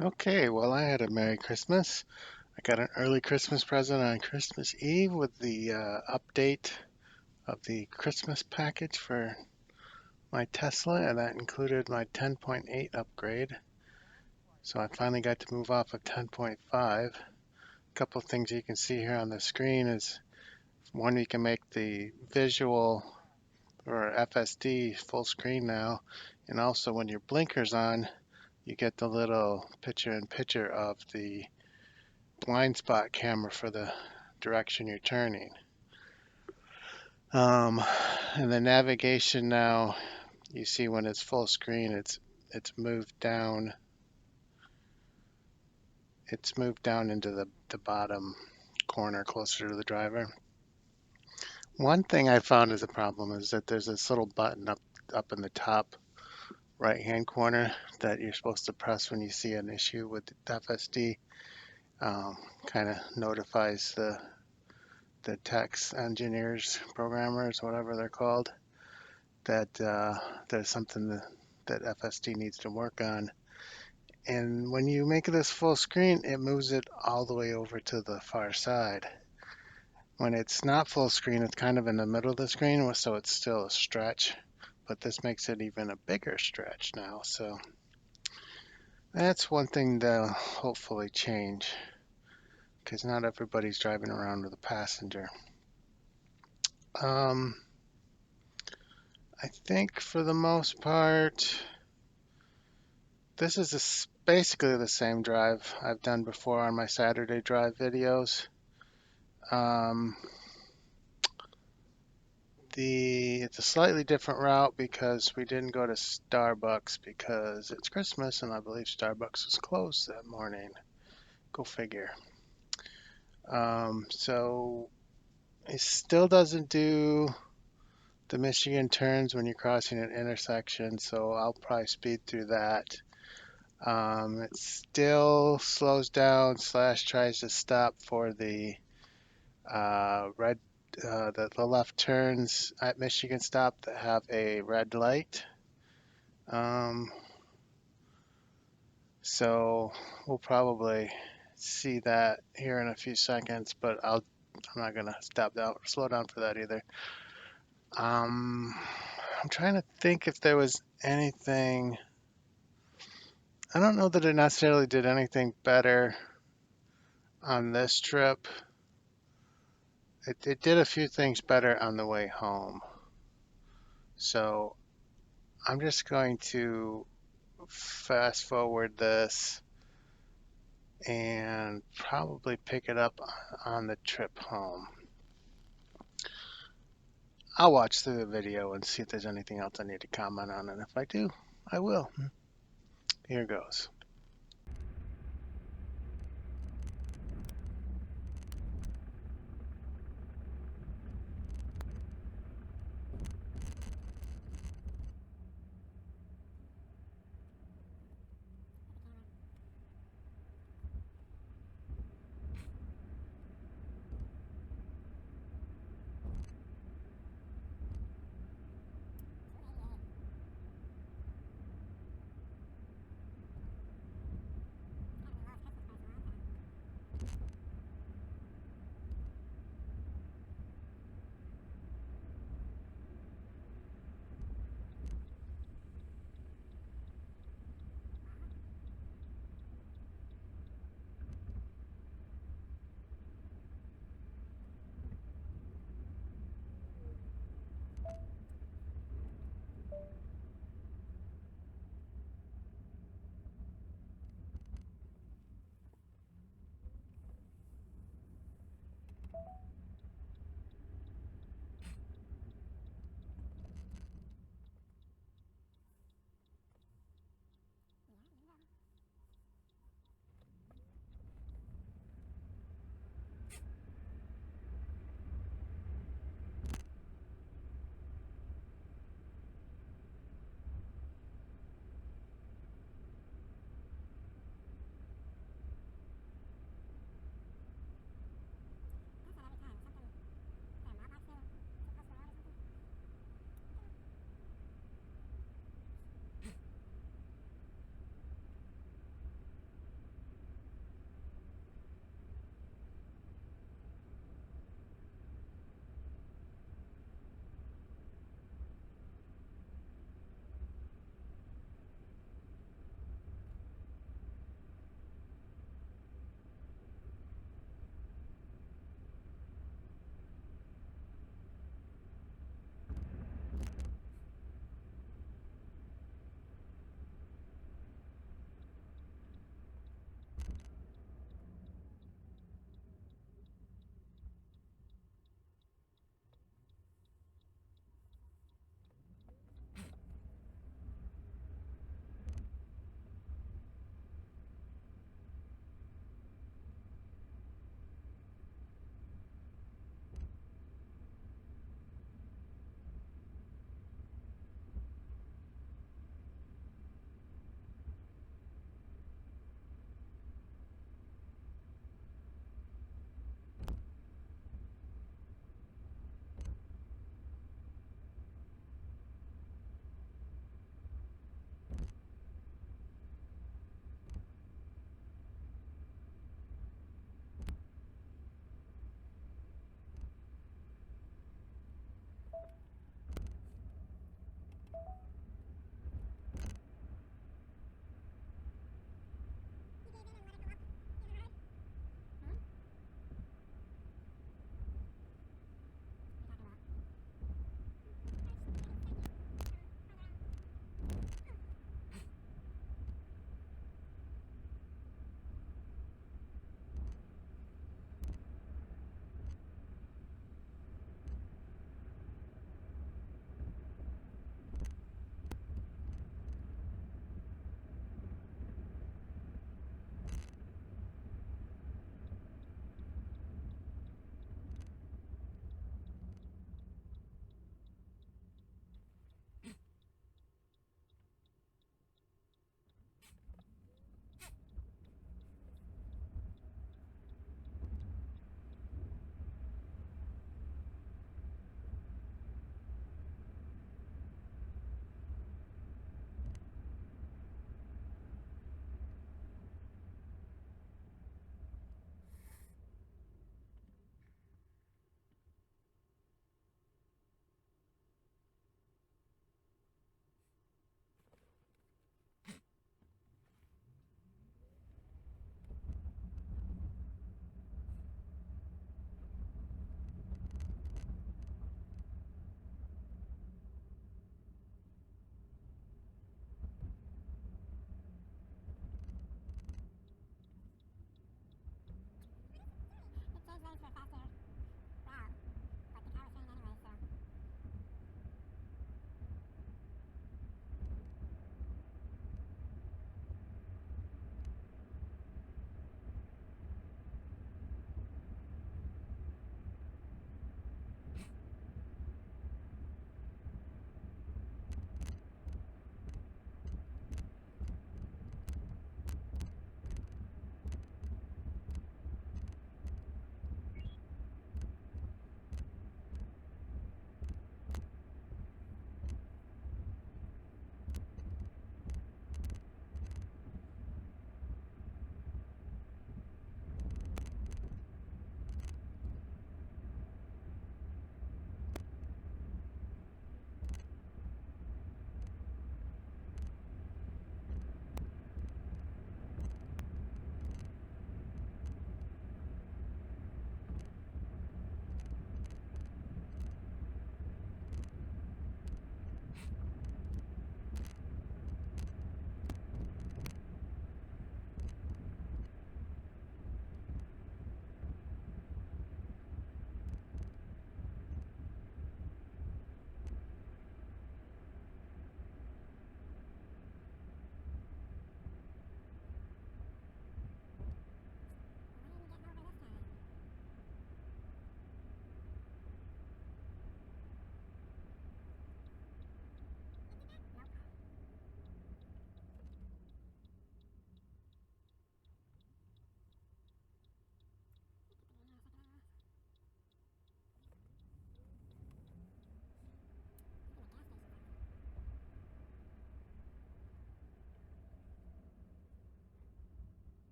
Okay, well, I had a Merry Christmas. I got an early Christmas present on Christmas Eve with the update of the Christmas package for my Tesla, and that included my 10.8 upgrade. So I finally got to move off of 10.5. A couple of things you can see here on the screen is one, you can make the visual or FSD full screen now, and also when your blinker's on, you get the little picture-in-picture of the blind spot camera for the direction you're turning. Um, and the navigation now, you see when it's full screen, it's moved down. It's moved down into the bottom corner closer to the driver. One thing I found as a problem is that there's this little button up in the top right-hand corner that you're supposed to press when you see an issue with the FSD. Kind of notifies the techs, engineers, programmers, whatever they're called, that there's something that FSD needs to work on. And when you make this full screen, it moves it all the way over to the far side. When it's not full screen, it's kind of in the middle of the screen, so it's still a stretch, but this makes it even a bigger stretch now. So that's one thing they'll hopefully change, because not everybody's driving around with a passenger. Um, I think for the most part, this is basically the same drive I've done before on my Saturday drive videos. Um, it's a slightly different route because we didn't go to Starbucks because it's Christmas and I believe Starbucks was closed that morning. Go figure. So it still doesn't do the Michigan turns when you're crossing an intersection, so I'll probably speed through that. It still slows down / tries to stop for the red, the left turns at Michigan stop that have a red light. Um, so we'll probably see that here in a few seconds, but I'm not gonna slow down for that either. I'm trying to think if there was anything. I don't know that it necessarily did anything better on this trip. It did a few things better on the way home. So I'm just going to fast forward this and probably pick it up on the trip home. I'll watch through the video and see if there's anything else I need to comment on, and if I do, I will. Here goes.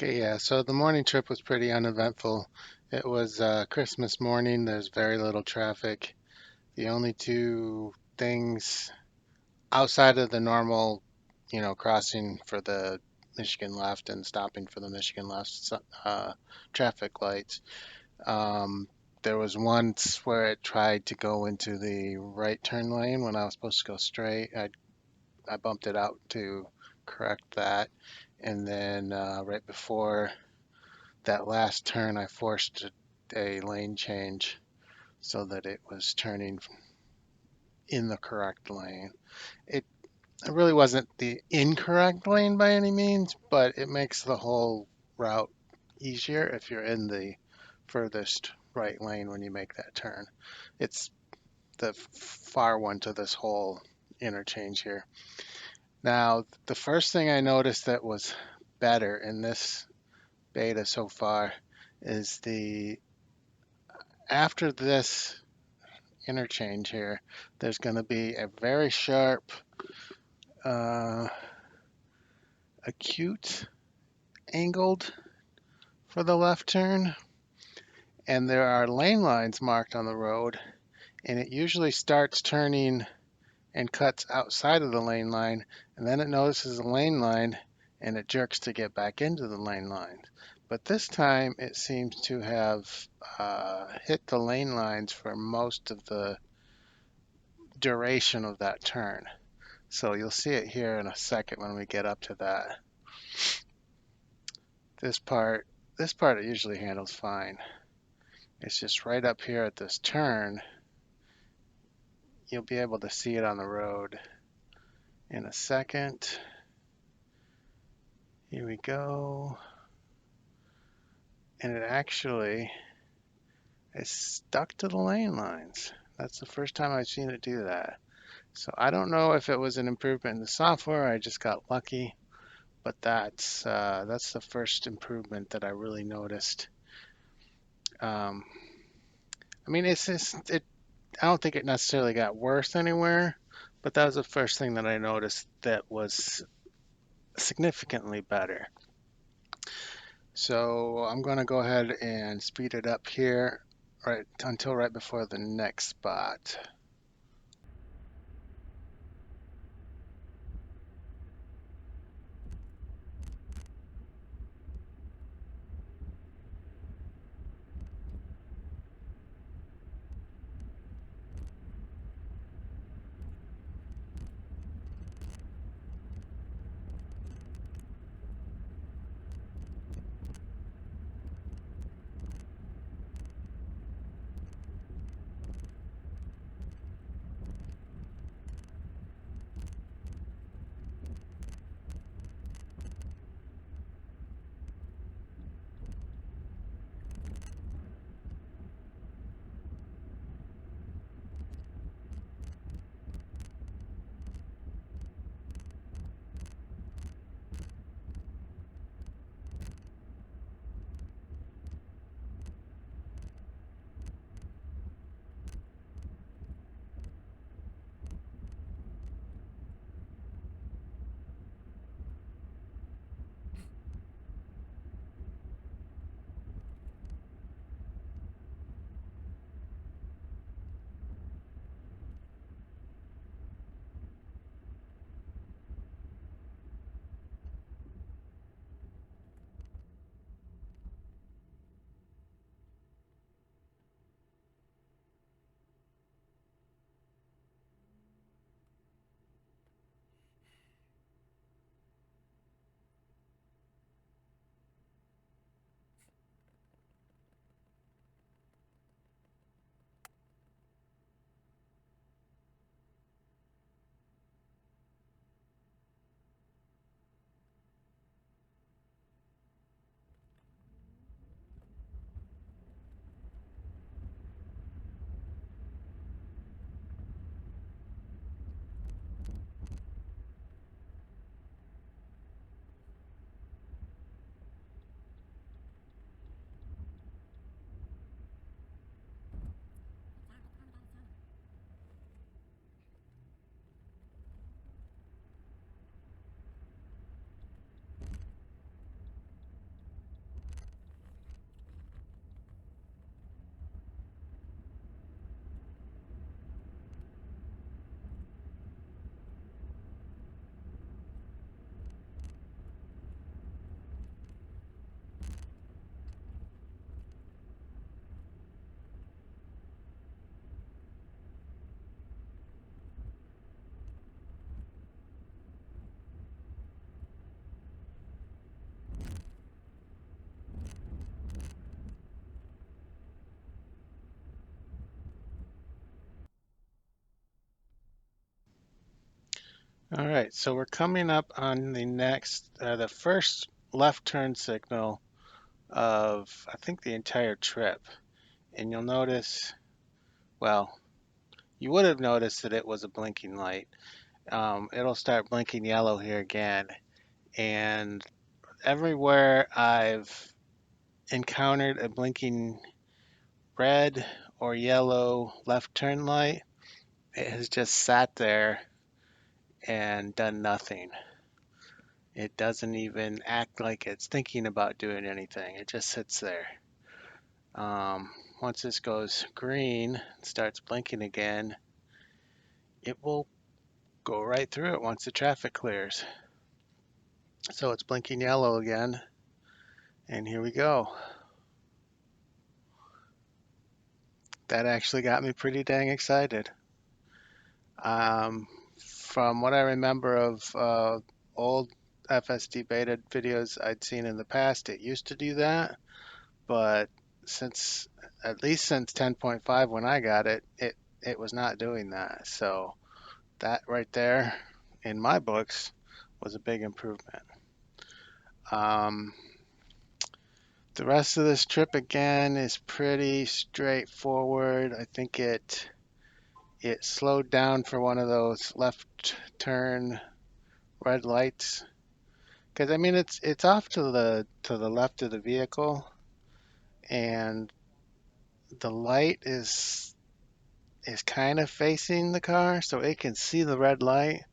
Okay, yeah, so the morning trip was pretty uneventful. It was Christmas morning, there's very little traffic. The only two things outside of the normal, crossing for the Michigan left and stopping for the Michigan left traffic lights. Um, there was once where it tried to go into the right turn lane when I was supposed to go straight. I bumped it out to correct that. And then right before that last turn, I forced a lane change so that it was turning in the correct lane. It, it really wasn't the incorrect lane by any means, but it makes the whole route easier if you're in the furthest right lane when you make that turn. It's the far one to this whole interchange here. Now, the first thing I noticed that was better in this beta so far is the after this interchange here, there's going to be a very sharp, uh, acute angled for the left turn, and there are lane lines marked on the road, and it usually starts turning and cuts outside of the lane line, and then it notices a lane line and it jerks to get back into the lane line. But this time it seems to have hit the lane lines for most of the duration of that turn. So you'll see it here in a second when we get up to that. This part, this part it usually handles fine. It's just right up here at this turn. You'll be able to see it on the road in a second. Here we go. And it actually is stuck to the lane lines. That's the first time I've seen it do that. So I don't know if it was an improvement in the software, I just got lucky, but that's the first improvement that I really noticed. Um, I mean, I don't think it necessarily got worse anywhere, but that was the first thing that I noticed that was significantly better. So I'm going to go ahead and speed it up here right until right before the next spot. All right, so we're coming up on the first left turn signal of, I think, the entire trip. And you'll notice, well, you would have noticed that it was a blinking light. It'll start blinking yellow here again. And everywhere I've encountered a blinking red or yellow left turn light, it has just sat there and done nothing. It doesn't even act like it's thinking about doing anything. It just sits there. Um, Once this goes green, starts blinking again, it will go right through it once the traffic clears. So it's blinking yellow again, and here we go. That actually got me pretty dang excited. From what I remember of old FSD beta videos I'd seen in the past, it used to do that, but since at least since 10.5 when I got it, it was not doing that. So that right there, in my books, was a big improvement. Um, the rest of this trip again is pretty straightforward. I think it slowed down for one of those left turn red lights because I mean it's off to the left of the vehicle and the light is kind of facing the car so it can see the red light.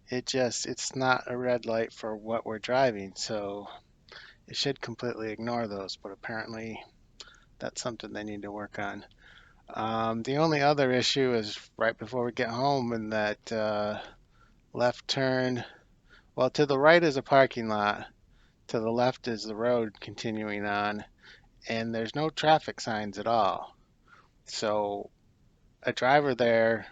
It's not a red light for what we're driving, so it should completely ignore those, but apparently that's something they need to work on. The only other issue is right before we get home in that left turn. Well, to the right is a parking lot. To the left is the road continuing on, and there's no traffic signs at all. So a driver there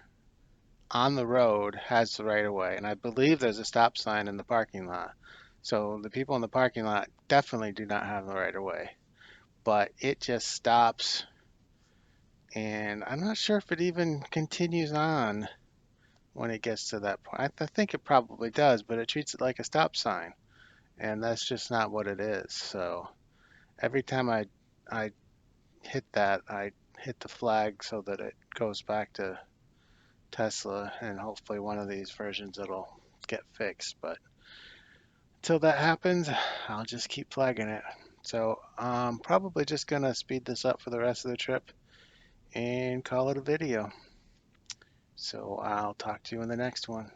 on the road has the right of way, and I believe there's a stop sign in the parking lot. So the people in the parking lot definitely do not have the right of way, but it just stops, and I'm not sure if it even continues on when it gets to that point. I think it probably does, but it treats it like a stop sign, and that's just not what it is. So every time I hit that, I hit the flag so that it goes back to Tesla, and hopefully one of these versions it'll get fixed. But until that happens, I'll just keep flagging it. So I'm probably just gonna speed this up for the rest of the trip and call it a video. So I'll talk to you in the next one.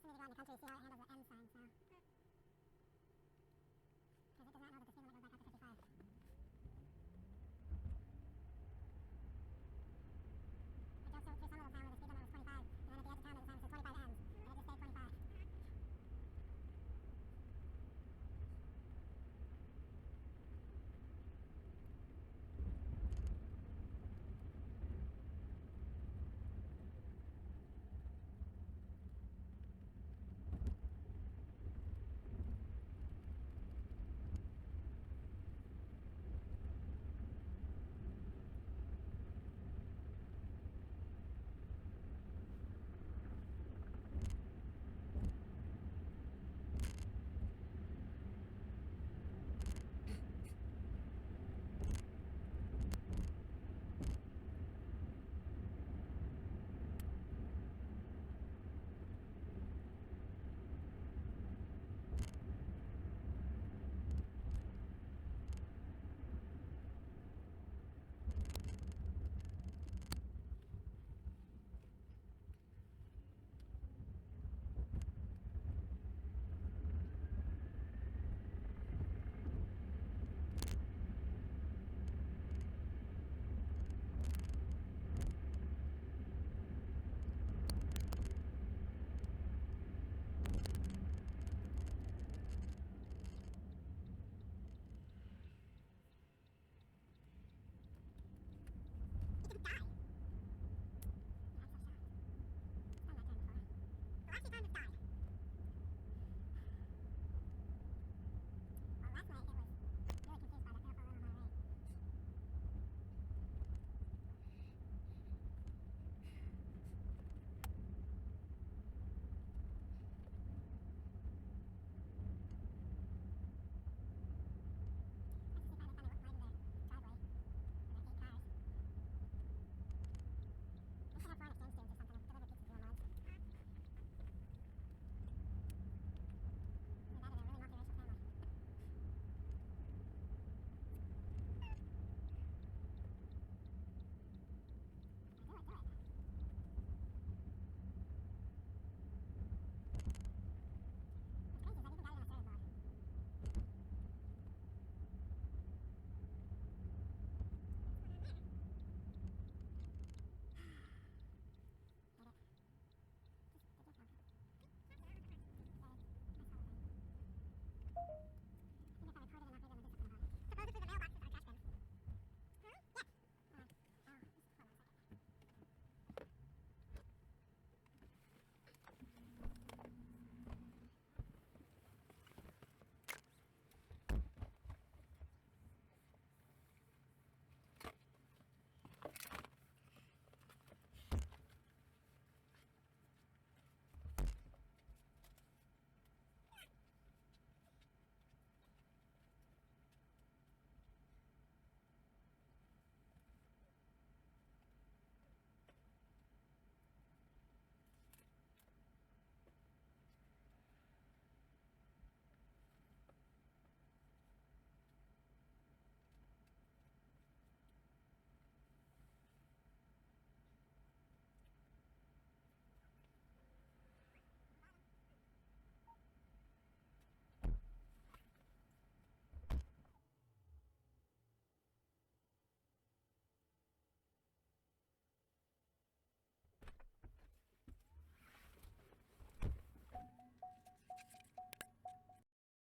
Also need to go out in the country to see how it handles the M sign, so.